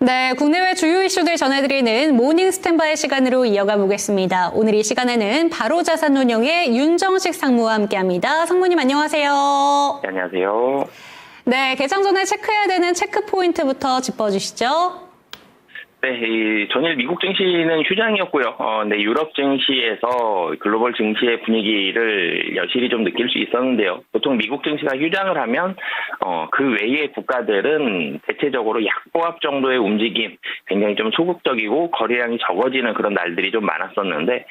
네, 국내외 주요 이슈들 전해드리는 모닝 스탠바이 시간으로 이어가 보겠습니다. 오늘 이 시간에는 바로자산운용의 윤정식 상무와 함께합니다. 상무님 안녕하세요. 네, 안녕하세요. 네, 개장 전에 체크해야 되는 체크 포인트부터 짚어주시죠. 네, 이 전일 미국 증시는 휴장이었고요. 네, 유럽 증시에서 글로벌 증시의 분위기를 여실히 좀 느낄 수 있었는데요. 보통 미국 증시가 휴장을 하면 그 외의 국가들은 대체적으로 약보합 정도의 움직임, 굉장히 좀 소극적이고 거래량이 적어지는 그런 날들이 좀 많았었는데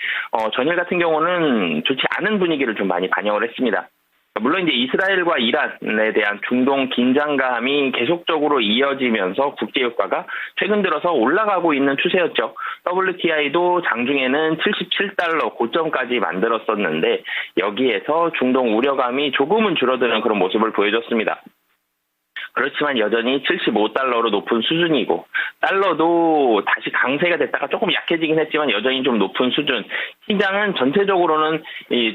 전일 같은 경우는 좋지 않은 분위기를 좀 많이 반영을 했습니다. 물론 이제 이스라엘과 이란에 대한 중동 긴장감이 계속적으로 이어지면서 국제유가가 최근 들어서 올라가고 있는 추세였죠. WTI도 장중에는 77달러 고점까지 만들었었는데 여기에서 중동 우려감이 조금은 줄어드는 그런 모습을 보여줬습니다. 그렇지만 여전히 75달러로 높은 수준이고 달러도 다시 강세가 됐다가 조금 약해지긴 했지만 여전히 좀 높은 수준. 시장은 전체적으로는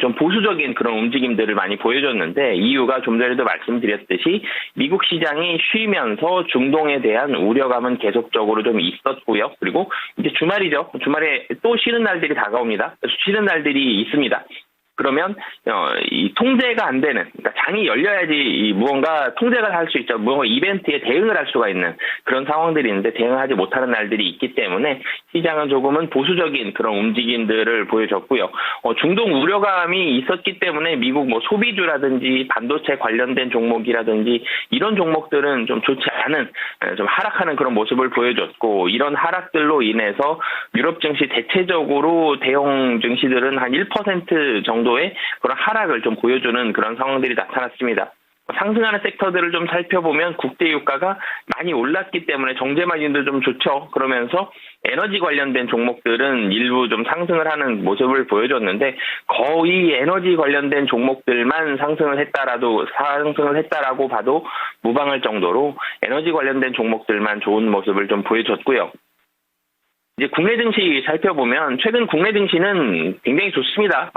좀 보수적인 그런 움직임들을 많이 보여줬는데 이유가 좀 전에도 말씀드렸듯이 미국 시장이 쉬면서 중동에 대한 우려감은 계속적으로 좀 있었고요. 그리고 이제 주말이죠. 주말에 또 쉬는 날들이 다가옵니다. 쉬는 날들이 있습니다. 그러면 이 통제가 안 되는, 그러니까 장이 열려야지 무언가 통제가 할 수 있죠. 무언가 이벤트에 대응을 할 수가 있는 그런 상황들이 있는데 대응하지 못하는 날들이 있기 때문에 시장은 조금은 보수적인 그런 움직임들을 보여줬고요. 중동 우려감이 있었기 때문에 미국 뭐 소비주라든지 반도체 관련된 종목이라든지 이런 종목들은 좀 좋지 않은, 좀 하락하는 그런 모습을 보여줬고 이런 하락들로 인해서 유럽 증시 대체적으로 대형 증시들은 한 1% 정도의 그런 하락을 좀 보여주는 그런 상황들이 나타났습니다. 상승하는 섹터들을 좀 살펴보면 국제 유가가 많이 올랐기 때문에 정제 마진도 좀 좋죠. 그러면서 에너지 관련된 종목들은 일부 좀 상승을 하는 모습을 보여줬는데 거의 에너지 관련된 종목들만 상승을 했다라고 봐도 무방할 정도로 에너지 관련된 종목들만 좋은 모습을 좀 보여줬고요. 이제 국내 증시 살펴보면 최근 국내 증시는 굉장히 좋습니다.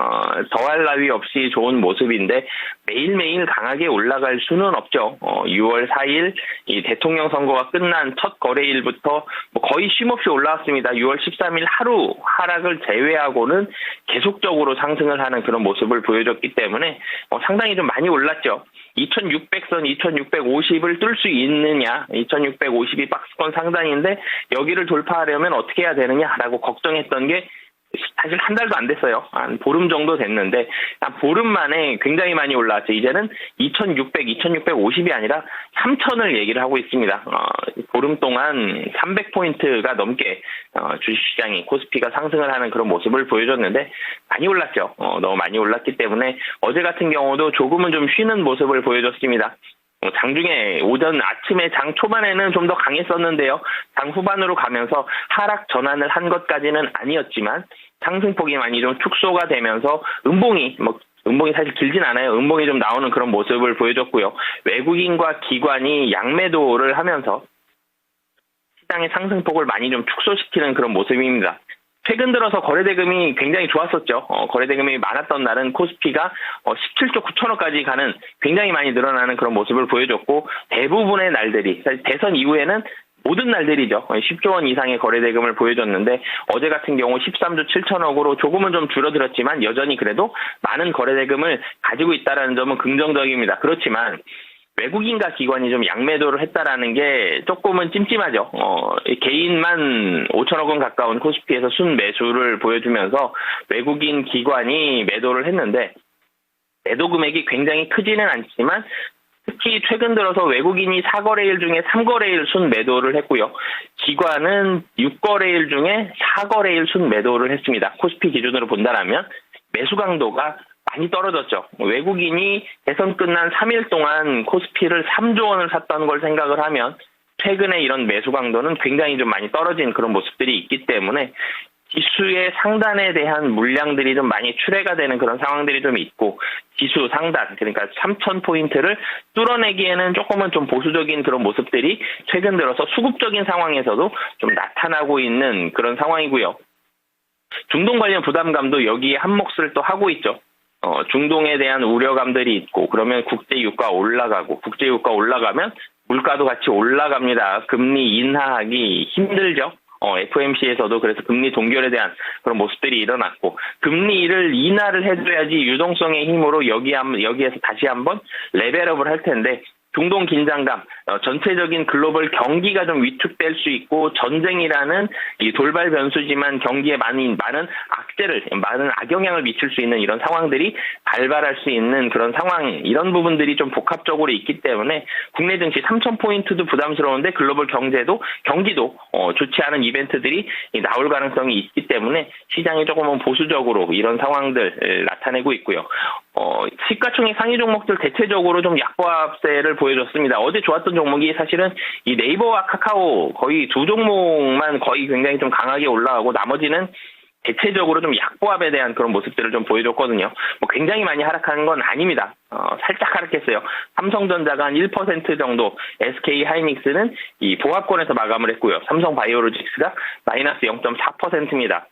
더할 나위 없이 좋은 모습인데 매일매일 강하게 올라갈 수는 없죠. 6월 4일 이 대통령 선거가 끝난 첫 거래일부터 거의 쉼없이 올라왔습니다. 6월 13일 하루 하락을 제외하고는 계속적으로 상승을 하는 그런 모습을 보여줬기 때문에 상당히 좀 많이 올랐죠. 2600선, 2650을 뚫을 수 있느냐, 2650이 박스권 상단인데 여기를 돌파하려면 어떻게 해야 되느냐라고 걱정했던 게 사실 한 달도 안 됐어요. 한 보름 정도 됐는데 한 보름 만에 굉장히 많이 올라왔죠. 이제는 2600, 2650이 아니라 3000을 얘기를 하고 있습니다. 보름 동안 300포인트가 넘게 주식시장이 코스피가 상승을 하는 그런 모습을 보여줬는데 많이 올랐죠. 너무 많이 올랐기 때문에 어제 같은 경우도 조금은 좀 쉬는 모습을 보여줬습니다. 장중에 오전 아침에 장 초반에는 좀 더 강했었는데요. 장 후반으로 가면서 하락 전환을 한 것까지는 아니었지만 상승폭이 많이 좀 축소가 되면서 음봉이 사실 길진 않아요. 음봉이 좀 나오는 그런 모습을 보여줬고요. 외국인과 기관이 양매도를 하면서 시장의 상승폭을 많이 좀 축소시키는 그런 모습입니다. 최근 들어서 거래대금이 굉장히 좋았었죠. 거래대금이 많았던 날은 코스피가 17조 9천억까지 가는 굉장히 많이 늘어나는 그런 모습을 보여줬고 대부분의 날들이 사실 대선 이후에는 모든 날들이죠. 10조 원 이상의 거래대금을 보여줬는데 어제 같은 경우 13조 7천억으로 조금은 좀 줄어들었지만 여전히 그래도 많은 거래대금을 가지고 있다는 점은 긍정적입니다. 그렇지만 외국인과 기관이 좀 양매도를 했다라는 게 조금은 찜찜하죠. 개인만 5천억 원 가까운 코스피에서 순매수를 보여주면서 외국인 기관이 매도를 했는데 매도 금액이 굉장히 크지는 않지만 특히 최근 들어서 외국인이 4거래일 중에 3거래일 순매도를 했고요. 기관은 6거래일 중에 4거래일 순매도를 했습니다. 코스피 기준으로 본다면 매수 강도가 많이 떨어졌죠. 외국인이 대선 끝난 3일 동안 코스피를 3조 원을 샀던 걸 생각을 하면 최근에 이런 매수 강도는 굉장히 좀 많이 떨어진 그런 모습들이 있기 때문에 지수의 상단에 대한 물량들이 좀 많이 출회가 되는 그런 상황들이 좀 있고 지수 상단, 그러니까 3,000포인트를 뚫어내기에는 조금은 좀 보수적인 그런 모습들이 최근 들어서 수급적인 상황에서도 좀 나타나고 있는 그런 상황이고요. 중동 관련 부담감도 여기에 한 몫을 또 하고 있죠. 중동에 대한 우려감들이 있고 그러면 국제 유가 올라가고 국제 유가 올라가면 물가도 같이 올라갑니다. 금리 인하하기 힘들죠. FOMC에서도 그래서 금리 동결에 대한 그런 모습들이 일어났고, 금리를 인하를 해줘야지 유동성의 힘으로 여기에서 다시 한번 레벨업을 할 텐데, 중동 긴장감, 전체적인 글로벌 경기가 좀 위축될 수 있고, 전쟁이라는 이 돌발 변수지만 경기에 많은 악영향을 미칠 수 있는 이런 상황들이 발발할 수 있는 그런 상황, 이런 부분들이 좀 복합적으로 있기 때문에 국내 증시 3,000포인트도 부담스러운데 글로벌 경기도 좋지 않은 이벤트들이 나올 가능성이 있기 때문에 시장이 조금은 보수적으로 이런 상황들 나타내고 있고요. 시가총액 상위 종목들 대체적으로 좀 약보합세를 보여줬습니다. 어제 좋았던 종목이 사실은 이 네이버와 카카오 거의 두 종목만 거의 굉장히 좀 강하게 올라가고, 나머지는 대체적으로 좀 약보합에 대한 그런 모습들을 좀 보여줬거든요. 굉장히 많이 하락하는 건 아닙니다. 살짝 하락했어요. 삼성전자가 한 1% 정도, SK 하이닉스는 이 보합권에서 마감을 했고요. 삼성바이오로직스가 마이너스 0.4%입니다.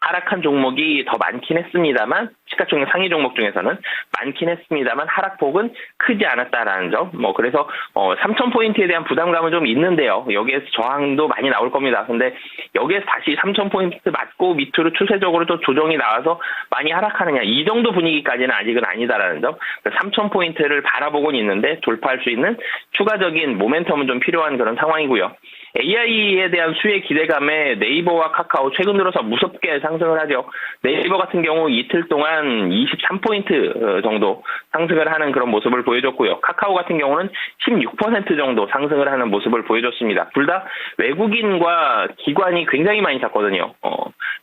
하락한 종목이 더 많긴 했습니다만, 시가총액 상위 종목 중에서는 많긴 했습니다만 하락폭은 크지 않았다라는 점. 그래서 3,000포인트에 대한 부담감은 좀 있는데요. 여기에서 저항도 많이 나올 겁니다. 근데 여기에서 다시 3,000포인트 맞고 밑으로 추세적으로 또 조정이 나와서 많이 하락하느냐, 이 정도 분위기까지는 아직은 아니다라는 점. 3,000포인트를 바라보고는 있는데 돌파할 수 있는 추가적인 모멘텀은 좀 필요한 그런 상황이고요. AI에 대한 수혜 기대감에 네이버와 카카오 최근 들어서 무섭게 상승을 하죠. 네이버 같은 경우 이틀 동안 23포인트 정도 상승을 하는 그런 모습을 보여줬고요. 카카오 같은 경우는 16% 정도 상승을 하는 모습을 보여줬습니다. 둘 다 외국인과 기관이 굉장히 많이 샀거든요.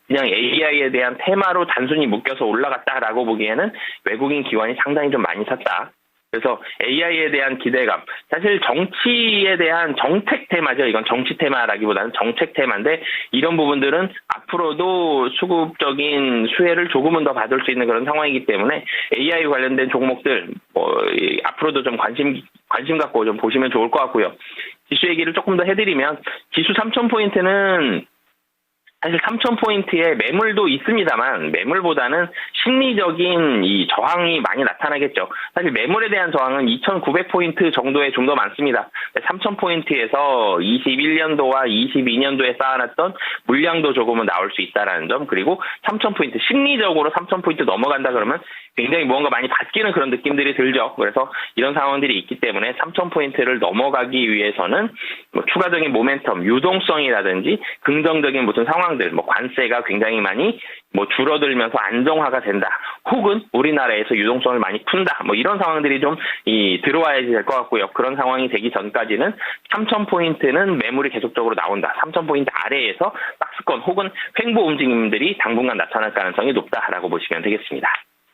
그냥 AI에 대한 테마로 단순히 묶여서 올라갔다라고 보기에는 외국인 기관이 상당히 좀 많이 샀다. 그래서 AI에 대한 기대감, 사실 정치에 대한 정책 테마죠. 이건 정치 테마라기보다는 정책 테마인데, 이런 부분들은 앞으로도 수급적인 수혜를 조금은 더 받을 수 있는 그런 상황이기 때문에 AI 관련된 종목들 앞으로도 좀 관심 갖고 좀 보시면 좋을 것 같고요. 지수 얘기를 조금 더 해드리면, 지수 3,000포인트는 사실 3,000포인트에 매물도 있습니다만, 매물보다는 심리적인 이 저항이 많이 나타나겠죠. 사실 매물에 대한 저항은 2,900포인트 정도에 좀 더 많습니다. 3,000포인트에서 21년도와 22년도에 쌓아놨던 물량도 조금은 나올 수 있다라는 점, 그리고 3,000포인트, 심리적으로 3,000포인트 넘어간다 그러면 굉장히 무언가 많이 바뀌는 그런 느낌들이 들죠. 그래서 이런 상황들이 있기 때문에 3,000포인트를 넘어가기 위해서는 추가적인 모멘텀, 유동성이라든지 긍정적인 무슨 상황들, 관세가 굉장히 많이 줄어들면서 안정화가 된다. 혹은 우리나라에서 유동성을 많이 푼다. 이런 상황들이 좀 들어와야지 될 것 같고요. 그런 상황이 되기 전까지는 3,000포인트는 매물이 계속적으로 나온다. 3,000포인트 아래에서 박스권 혹은 횡보 움직임들이 당분간 나타날 가능성이 높다라고 보시면 되겠습니다.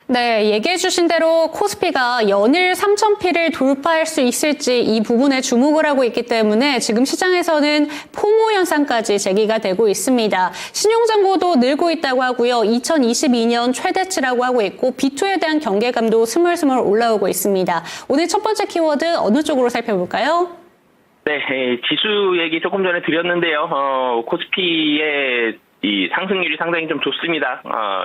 네, 얘기해 주신 대로 코스피가 연일 3,000피를 돌파할 수 있을지 이 부분에 주목을 하고 있기 때문에 지금 시장에서는 포모 현상까지 제기가 되고 있습니다. 신용잔고도 늘고 있다고 하고요. 2022년 최대치라고 하고 있고, B2에 대한 경계감도 스물스물 올라오고 있습니다. 오늘 첫 번째 키워드 어느 쪽으로 살펴볼까요? 네, 지수 얘기 조금 전에 드렸는데요. 코스피의 이 상승률이 상당히 좀 좋습니다.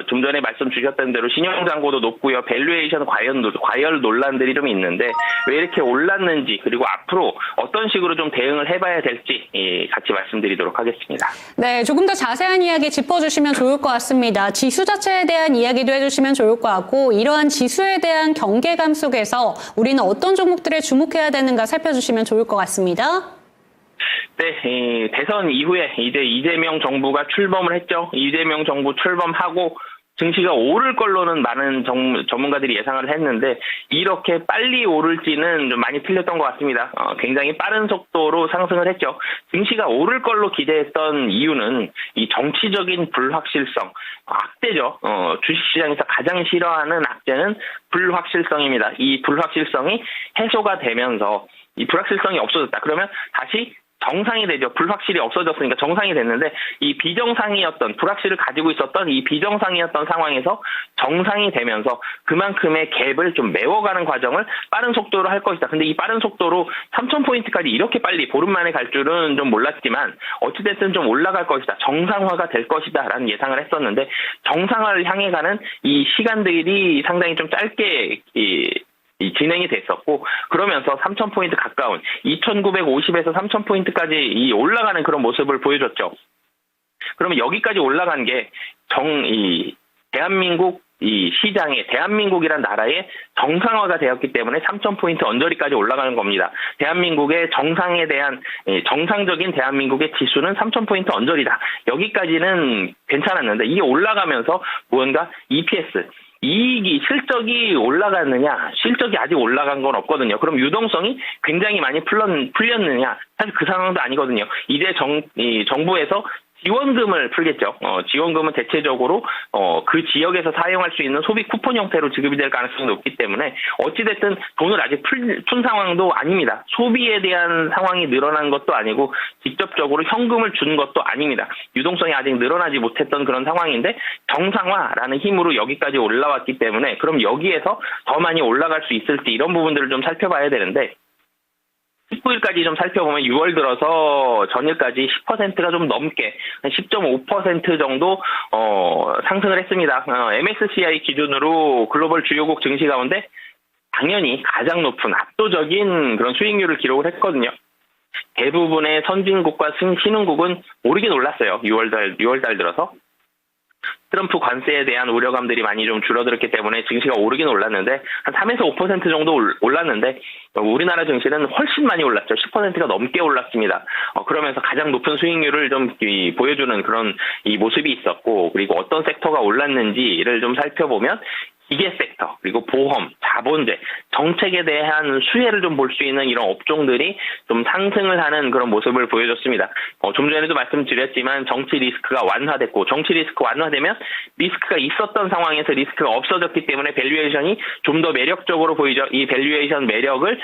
좀 전에 말씀 주셨던 대로 신용잔고도 높고요. 밸류에이션 과열 논란들이 좀 있는데 왜 이렇게 올랐는지, 그리고 앞으로 어떤 식으로 좀 대응을 해봐야 될지 같이 말씀드리도록 하겠습니다. 네, 조금 더 자세한 이야기 짚어주시면 좋을 것 같습니다. 지수 자체에 대한 이야기도 해주시면 좋을 것 같고, 이러한 지수에 대한 경계감 속에서 우리는 어떤 종목들에 주목해야 되는가 살펴주시면 좋을 것 같습니다. 네, 대선 이후에 이제 이재명 정부가 출범을 했죠. 이재명 정부 출범하고 증시가 오를 걸로는 많은 전문가들이 예상을 했는데, 이렇게 빨리 오를지는 좀 많이 틀렸던 것 같습니다. 굉장히 빠른 속도로 상승을 했죠. 증시가 오를 걸로 기대했던 이유는 이 정치적인 불확실성, 악재죠. 주식시장에서 가장 싫어하는 악재는 불확실성입니다. 이 불확실성이 해소가 되면서 이 불확실성이 없어졌다. 그러면 다시 정상이 되죠. 불확실이 없어졌으니까 정상이 됐는데, 이 비정상이었던, 불확실을 가지고 있었던 이 비정상이었던 상황에서 정상이 되면서 그만큼의 갭을 좀 메워가는 과정을 빠른 속도로 할 것이다. 근데 이 빠른 속도로 3,000포인트까지 이렇게 빨리 보름 만에 갈 줄은 좀 몰랐지만 어찌됐든 좀 올라갈 것이다. 정상화가 될 것이다 라는 예상을 했었는데, 정상화를 향해 가는 이 시간들이 상당히 좀 짧게 진행이 됐었고, 그러면서 3,000포인트 가까운 2,950에서 3,000포인트까지 이 올라가는 그런 모습을 보여줬죠. 그러면 여기까지 올라간 게 대한민국 이 시장에 대한민국이란 나라의 정상화가 되었기 때문에 3,000포인트 언저리까지 올라가는 겁니다. 대한민국의 정상에 대한 정상적인 대한민국의 지수는 3,000포인트 언저리다. 여기까지는 괜찮았는데 이게 올라가면서 무언가 EPS 이익이 실적이 올라갔느냐? 실적이 아직 올라간 건 없거든요. 그럼 유동성이 굉장히 많이 풀렸느냐? 사실 그 상황도 아니거든요. 이제 정부에서 지원금을 풀겠죠. 지원금은 대체적으로 그 지역에서 사용할 수 있는 소비 쿠폰 형태로 지급이 될 가능성이 높기 때문에 어찌됐든 돈을 아직 푼 상황도 아닙니다. 소비에 대한 상황이 늘어난 것도 아니고 직접적으로 현금을 준 것도 아닙니다. 유동성이 아직 늘어나지 못했던 그런 상황인데 정상화라는 힘으로 여기까지 올라왔기 때문에 그럼 여기에서 더 많이 올라갈 수 있을지 이런 부분들을 좀 살펴봐야 되는데 19일까지 좀 살펴보면 6월 들어서 전일까지 10%가 좀 넘게 10.5% 정도 상승을 했습니다. MSCI 기준으로 글로벌 주요국 증시 가운데 당연히 가장 높은 압도적인 그런 수익률을 기록을 했거든요. 대부분의 선진국과 신흥국은 오르긴 올랐어요. 6월 달 들어서. 트럼프 관세에 대한 우려감들이 많이 좀 줄어들었기 때문에 증시가 오르긴 올랐는데 한 3에서 5% 정도 올랐는데 우리나라 증시는 훨씬 많이 올랐죠. 10%가 넘게 올랐습니다. 그러면서 가장 높은 수익률을 좀 보여주는 그런 이 모습이 있었고 그리고 어떤 섹터가 올랐는지를 좀 살펴보면 기계 섹터, 그리고 보험, 자본재, 정책에 대한 수혜를 좀 볼 수 있는 이런 업종들이 좀 상승을 하는 그런 모습을 보여줬습니다. 좀 전에도 말씀드렸지만 정치 리스크가 완화됐고 정치 리스크 완화되면 리스크가 있었던 상황에서 리스크가 없어졌기 때문에 밸류에이션이 좀 더 매력적으로 보이죠. 이 밸류에이션 매력을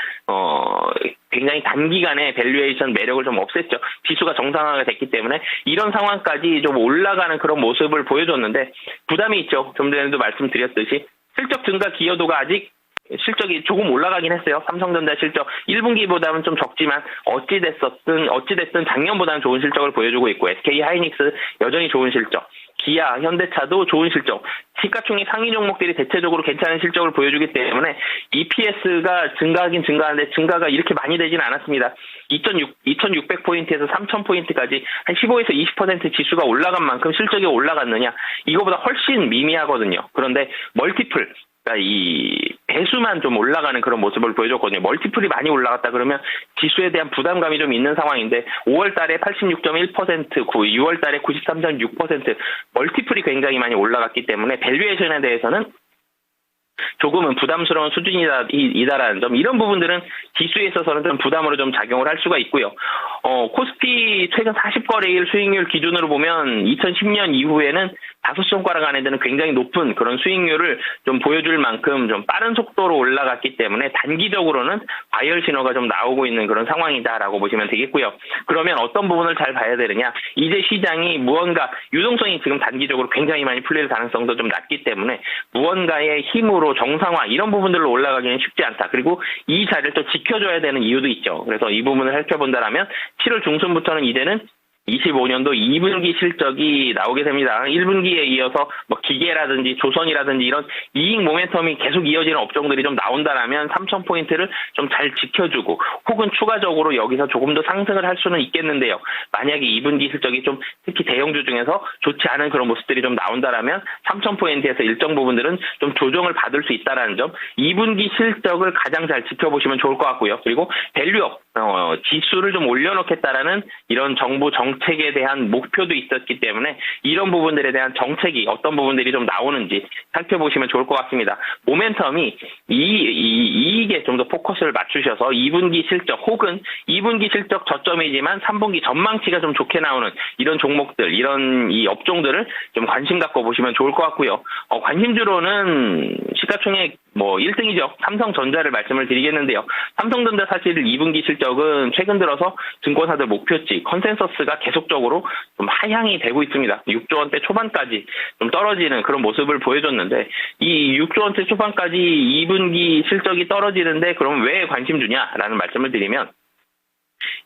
굉장히 단기간에 밸류에이션 매력을 좀 없앴죠. 지수가 정상화가 됐기 때문에 이런 상황까지 좀 올라가는 그런 모습을 보여줬는데 부담이 있죠. 좀 전에도 말씀드렸듯이 실적 증가 기여도가 아직 실적이 조금 올라가긴 했어요. 삼성전자 실적 1분기보다는 좀 적지만 어찌됐든 작년보다는 좋은 실적을 보여주고 있고 SK 하이닉스 여전히 좋은 실적, 기아, 현대차도 좋은 실적, 시가총액 상위 종목들이 대체적으로 괜찮은 실적을 보여주기 때문에 EPS가 증가하긴 증가하는데 증가가 이렇게 많이 되진 않았습니다. 2,600포인트에서 3,000포인트까지 한 15에서 20% 지수가 올라간 만큼 실적이 올라갔느냐? 이거보다 훨씬 미미하거든요. 그런데 멀티플, 그러니까 이 배수만 좀 올라가는 그런 모습을 보여줬거든요. 멀티플이 많이 올라갔다 그러면 지수에 대한 부담감이 좀 있는 상황인데 5월 달에 86.1%, 6월 달에 93.6% 멀티플이 굉장히 많이 올라갔기 때문에 밸류에이션에 대해서는 조금은 부담스러운 수준이다라는 점, 이런 부분들은 지수에 있어서는 좀 부담으로 좀 작용을 할 수가 있고요. 코스피 최근 40거래일 수익률 기준으로 보면 2010년 이후에는 5손가락 안에 드는 굉장히 높은 그런 수익률을 좀 보여줄 만큼 좀 빠른 속도로 올라갔기 때문에 단기적으로는 과열 신호가 좀 나오고 있는 그런 상황이다라고 보시면 되겠고요. 그러면 어떤 부분을 잘 봐야 되느냐? 이제 시장이 무언가 유동성이 지금 단기적으로 굉장히 많이 풀릴 가능성도 좀 낮기 때문에 무언가의 힘으로 정상화 이런 부분들로 올라가기는 쉽지 않다. 그리고 이 자리를 또 지켜줘야 되는 이유도 있죠. 그래서 이 부분을 살펴본다라면 7월 중순부터는 이제는 25년도 2분기 실적이 나오게 됩니다. 1분기에 이어서 뭐 기계라든지 조선이라든지 이런 이익 모멘텀이 계속 이어지는 업종들이 좀 나온다라면 3,000포인트를 좀 잘 지켜주고 혹은 추가적으로 여기서 조금 더 상승을 할 수는 있겠는데요. 만약에 2분기 실적이 좀 특히 대형주 중에서 좋지 않은 그런 모습들이 좀 나온다라면 3,000포인트에서 일정 부분들은 좀 조정을 받을 수 있다라는 점, 2분기 실적을 가장 잘 지켜보시면 좋을 것 같고요. 그리고 밸류업, 지수를 좀 올려놓겠다라는 이런 정부 정책에 대한 목표도 있었기 때문에 이런 부분들에 대한 정책이 어떤 부분들이 좀 나오는지 살펴보시면 좋을 것 같습니다. 모멘텀이 이익에 좀 더 포커스를 맞추셔서 2분기 실적 혹은 2분기 실적 저점이지만 3분기 전망치가 좀 좋게 나오는 이런 종목들, 이런 이 업종들을 좀 관심 갖고 보시면 좋을 것 같고요. 관심주로는 시가총액 1등이죠. 삼성전자를 말씀을 드리겠는데요. 삼성전자 사실 2분기 실적은 최근 들어서 증권사들 목표치, 컨센서스가 계속적으로 좀 하향이 되고 있습니다. 6조 원대 초반까지 좀 떨어지는 그런 모습을 보여줬는데 이 6조 원대 초반까지 2분기 실적이 떨어지는데 그럼 왜 관심주냐라는 말씀을 드리면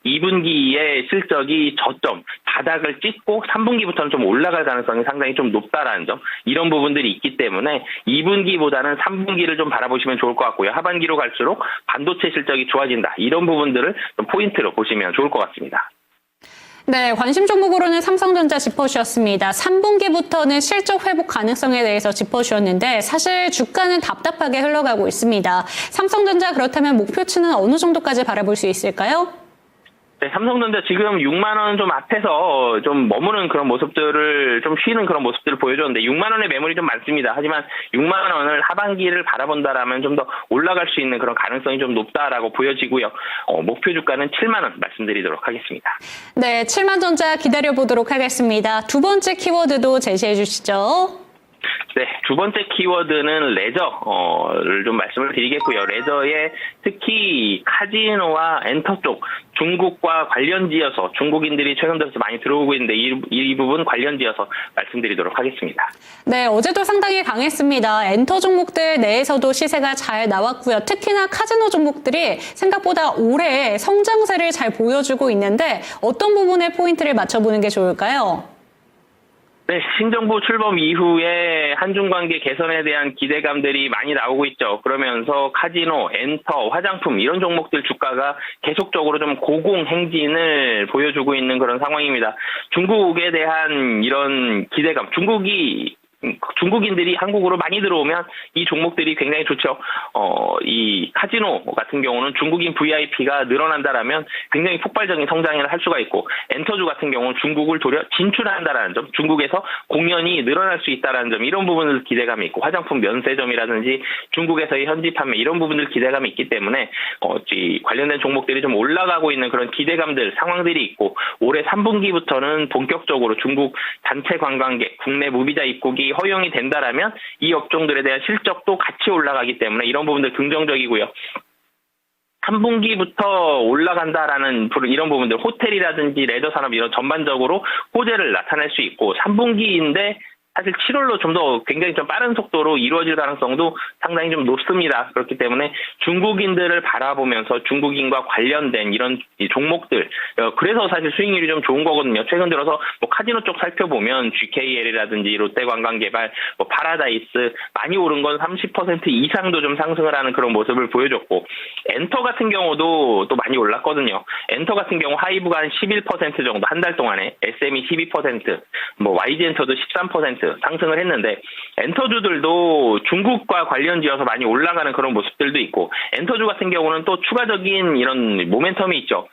2분기의 실적이 저점, 바닥을 찍고 3분기부터는 좀 올라갈 가능성이 상당히 좀 높다라는 점, 이런 부분들이 있기 때문에 2분기보다는 3분기를 좀 바라보시면 좋을 것 같고요. 하반기로 갈수록 반도체 실적이 좋아진다, 이런 부분들을 좀 포인트로 보시면 좋을 것 같습니다. 네, 관심 종목으로는 삼성전자 짚어주셨습니다. 3분기부터는 실적 회복 가능성에 대해서 짚어주셨는데 사실 주가는 답답하게 흘러가고 있습니다. 삼성전자 그렇다면 목표치는 어느 정도까지 바라볼 수 있을까요? 네, 삼성전자 지금 6만 원 좀 앞에서 좀 머무는 그런 모습들을, 좀 쉬는 그런 모습들을 보여줬는데 6만 원의 매물이 좀 많습니다. 하지만 6만 원을 하반기를 바라본다라면 좀 더 올라갈 수 있는 그런 가능성이 좀 높다라고 보여지고요. 목표 주가는 7만 원 말씀드리도록 하겠습니다. 네, 7만 전자 기다려보도록 하겠습니다. 두 번째 키워드도 제시해 주시죠. 네, 두 번째 키워드는 레저를 좀 말씀을 드리겠고요. 레저에 특히 카지노와 엔터 쪽, 중국과 관련지어서 중국인들이 최근 들어서 많이 들어오고 있는데 이 부분 관련지어서 말씀드리도록 하겠습니다. 네, 어제도 상당히 강했습니다. 엔터 종목들 내에서도 시세가 잘 나왔고요. 특히나 카지노 종목들이 생각보다 올해 성장세를 잘 보여주고 있는데 어떤 부분에 포인트를 맞춰보는 게 좋을까요? 네, 신정부 출범 이후에 한중 관계 개선에 대한 기대감들이 많이 나오고 있죠. 그러면서 카지노, 엔터, 화장품 이런 종목들 주가가 계속적으로 좀 고공행진을 보여주고 있는 그런 상황입니다. 중국에 대한 이런 기대감, 중국인들이 한국으로 많이 들어오면 이 종목들이 굉장히 좋죠. 이 카지노 같은 경우는 중국인 VIP가 늘어난다라면 굉장히 폭발적인 성장을 할 수가 있고, 엔터주 같은 경우는 중국을 도려 진출한다라는 점, 중국에서 공연이 늘어날 수 있다라는 점, 이런 부분을 기대감이 있고, 화장품 면세점이라든지 중국에서의 현지 판매 이런 부분들 기대감이 있기 때문에 이 관련된 종목들이 좀 올라가고 있는 그런 기대감들, 상황들이 있고, 올해 3분기부터는 본격적으로 중국 단체 관광객, 국내 무비자 입국이 허용이 된다라면 이 업종들에 대한 실적도 같이 올라가기 때문에 이런 부분들 긍정적이고요. 3분기부터 올라간다라는 이런 부분들, 호텔이라든지 레저 산업 이런 전반적으로 호재를 나타낼 수 있고, 3분기인데 사실 7월로 좀 더 굉장히 좀 빠른 속도로 이루어질 가능성도 상당히 좀 높습니다. 그렇기 때문에 중국인들을 바라보면서 중국인과 관련된 이런 종목들, 그래서 사실 수익률이 좀 좋은 거거든요. 최근 들어서 뭐 카지노 쪽 살펴보면 GKL이라든지 롯데관광개발, 뭐 파라다이스 많이 오른 건 30% 이상도 좀 상승을 하는 그런 모습을 보여줬고, 엔터 같은 경우도 또 많이 올랐거든요. 엔터 같은 경우 하이브가 한 11% 정도 한 달 동안에, SM이 12%, 뭐 YG엔터도 13% 상승을 했는데, 엔터주들도 중국과 관련지어서 많이 올라가는 그런 모습들도 있고, 엔터주 같은 경우는 또 추가적인 이런 모멘텀이 있죠.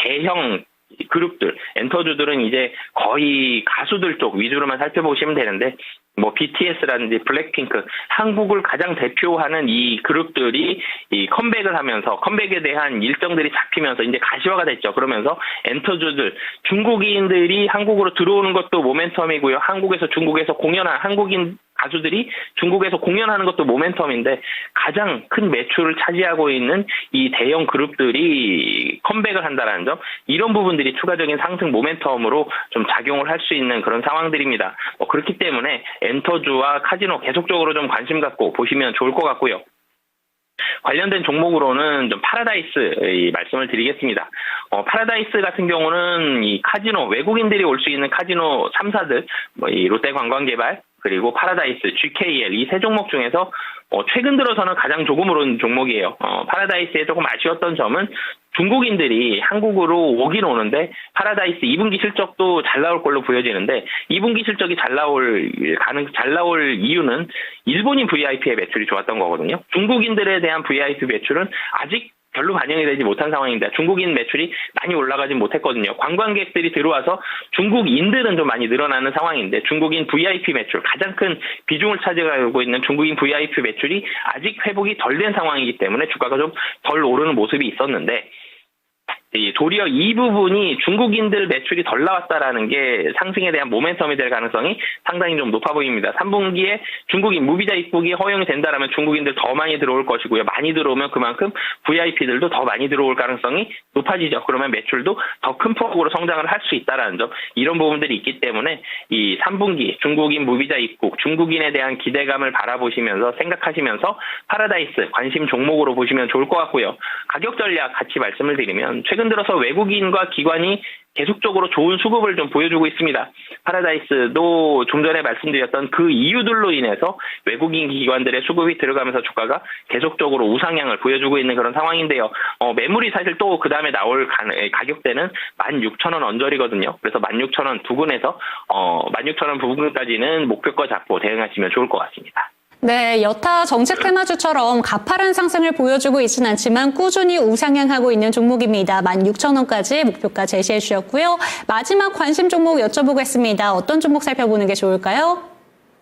대형 그룹들, 엔터주들은 이제 거의 가수들 쪽 위주로만 살펴보시면 되는데, 뭐 BTS라든지 블랙핑크, 한국을 가장 대표하는 이 그룹들이 이 컴백을 하면서, 컴백에 대한 일정들이 잡히면서 이제 가시화가 됐죠. 그러면서 엔터주들, 중국인들이 한국으로 들어오는 것도 모멘텀이고요. 중국에서 공연한 한국인 가수들이 중국에서 공연하는 것도 모멘텀인데, 가장 큰 매출을 차지하고 있는 이 대형 그룹들이 컴백을 한다는 점, 이런 부분들이 추가적인 상승 모멘텀으로 좀 작용을 할 수 있는 그런 상황들입니다. 그렇기 때문에 엔터주와 카지노 계속적으로 좀 관심 갖고 보시면 좋을 것 같고요. 관련된 종목으로는 좀 파라다이스 말씀을 드리겠습니다. 파라다이스 같은 경우는 이 카지노, 외국인들이 올 수 있는 카지노 3사들, 이 롯데관광개발, 그리고 파라다이스, GKL 이 세 종목 중에서 최근 들어서는 가장 조금 오른 종목이에요. 파라다이스에 조금 아쉬웠던 점은 중국인들이 한국으로 오긴 오는데 파라다이스 2분기 실적도 잘 나올 걸로 보여지는데, 2분기 실적이 잘 나올 이유는 일본인 VIP의 매출이 좋았던 거거든요. 중국인들에 대한 VIP 매출은 아직 별로 반영이 되지 못한 상황입니다. 중국인 매출이 많이 올라가진 못했거든요. 관광객들이 들어와서 중국인들은 좀 많이 늘어나는 상황인데, 중국인 VIP 매출, 가장 큰 비중을 차지하고 있는 중국인 VIP 매출이 아직 회복이 덜 된 상황이기 때문에 주가가 좀 덜 오르는 모습이 있었는데, 도리어 이 부분이 중국인들 매출이 덜 나왔다라는 게 상승에 대한 모멘텀이 될 가능성이 상당히 좀 높아 보입니다. 3분기에 중국인 무비자 입국이 허용이 된다라면 중국인들 더 많이 들어올 것이고요. 많이 들어오면 그만큼 VIP들도 더 많이 들어올 가능성이 높아지죠. 그러면 매출도 더 큰 폭으로 성장을 할 수 있다라는 점, 이런 부분들이 있기 때문에 이 3분기 중국인 무비자 입국, 중국인에 대한 기대감을 바라보시면서 생각하시면서 파라다이스 관심 종목으로 보시면 좋을 것 같고요. 가격 전략 같이 말씀을 드리면, 최근 최근 들어서 외국인과 기관이 계속적으로 좋은 수급을 좀 보여주고 있습니다. 파라다이스도 좀 전에 말씀드렸던 그 이유들로 인해서 외국인 기관들의 수급이 들어가면서 주가가 계속적으로 우상향을 보여주고 있는 그런 상황인데요. 매물이 사실 또 그 다음에 나올 가격대는 16,000원 언저리거든요. 그래서 16,000원 부근에서 16,000원 부근까지는 목표가 잡고 대응하시면 좋을 것 같습니다. 네, 여타 정책 테마주처럼 가파른 상승을 보여주고 있진 않지만 꾸준히 우상향하고 있는 종목입니다. 16,000원까지 목표가 제시해 주셨고요. 마지막 관심 종목 여쭤보겠습니다. 어떤 종목 살펴보는 게 좋을까요?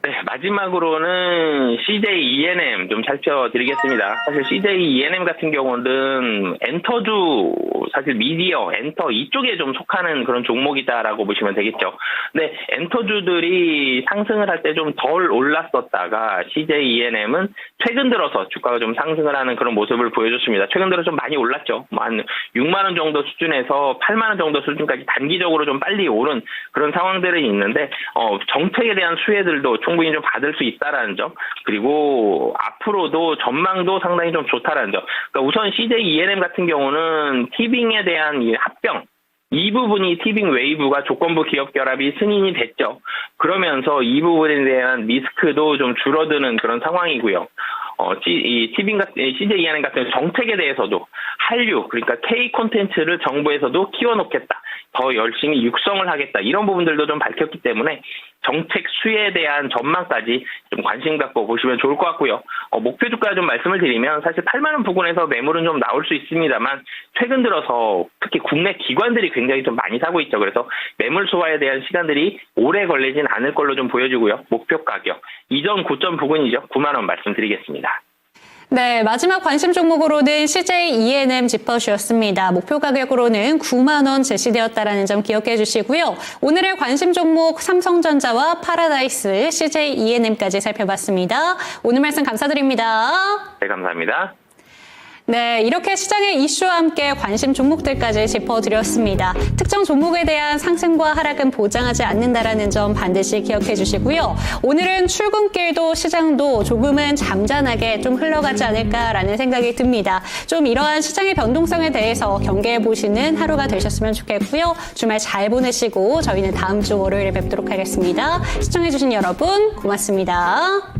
네, 마지막으로는 CJ E&M 좀 살펴드리겠습니다. 사실 CJ E&M 같은 경우는 엔터주, 사실 미디어, 엔터 이쪽에 좀 속하는 그런 종목이다라고 보시면 되겠죠. 근데 엔터주들이 상승을 할 때 좀 덜 올랐었다가 CJ E&M은 최근 들어서 주가가 좀 상승을 하는 그런 모습을 보여줬습니다. 최근 들어 좀 많이 올랐죠. 한 6만 원 정도 수준에서 8만 원 정도 수준까지 단기적으로 좀 빨리 오른 그런 상황들은 있는데 정책에 대한 수혜들도 충분히 좀 받을 수 있다라는 점, 그리고 앞으로도 전망도 상당히 좀 좋다라는 점. 그러니까 우선 CJ E&M 같은 경우는 티빙에 대한 이 합병, 이 부분이 티빙 웨이브가 조건부 기업 결합이 승인이 됐죠. 그러면서 이 부분에 대한 리스크도 좀 줄어드는 그런 상황이고요. 이 CJ E&M 같은 정책에 대해서도 한류, 그러니까 K 콘텐츠를 정부에서도 키워놓겠다, 더 열심히 육성을 하겠다, 이런 부분들도 좀 밝혔기 때문에 정책 수혜에 대한 전망까지 좀 관심 갖고 보시면 좋을 것 같고요. 목표 주가 좀 말씀을 드리면 사실 8만 원 부근에서 매물은 좀 나올 수 있습니다만 최근 들어서 특히 국내 기관들이 굉장히 좀 많이 사고 있죠. 그래서 매물 소화에 대한 시간들이 오래 걸리진 않을 걸로 좀 보여지고요. 목표 가격 이전 고점 부근이죠. 9만 원 말씀드리겠습니다. 네, 마지막 관심 종목으로는 CJ E&M 짚어주셨습니다. 목표 가격으로는 9만 원 제시되었다는 점 기억해 주시고요. 오늘의 관심 종목 삼성전자와 파라다이스, CJ E&M까지 살펴봤습니다. 오늘 말씀 감사드립니다. 네, 감사합니다. 네, 이렇게 시장의 이슈와 함께 관심 종목들까지 짚어드렸습니다. 특정 종목에 대한 상승과 하락은 보장하지 않는다라는 점 반드시 기억해 주시고요. 오늘은 출근길도 시장도 조금은 잠잠하게 좀 흘러가지 않을까라는 생각이 듭니다. 좀 이러한 시장의 변동성에 대해서 경계해 보시는 하루가 되셨으면 좋겠고요. 주말 잘 보내시고 저희는 다음 주 월요일에 뵙도록 하겠습니다. 시청해 주신 여러분 고맙습니다.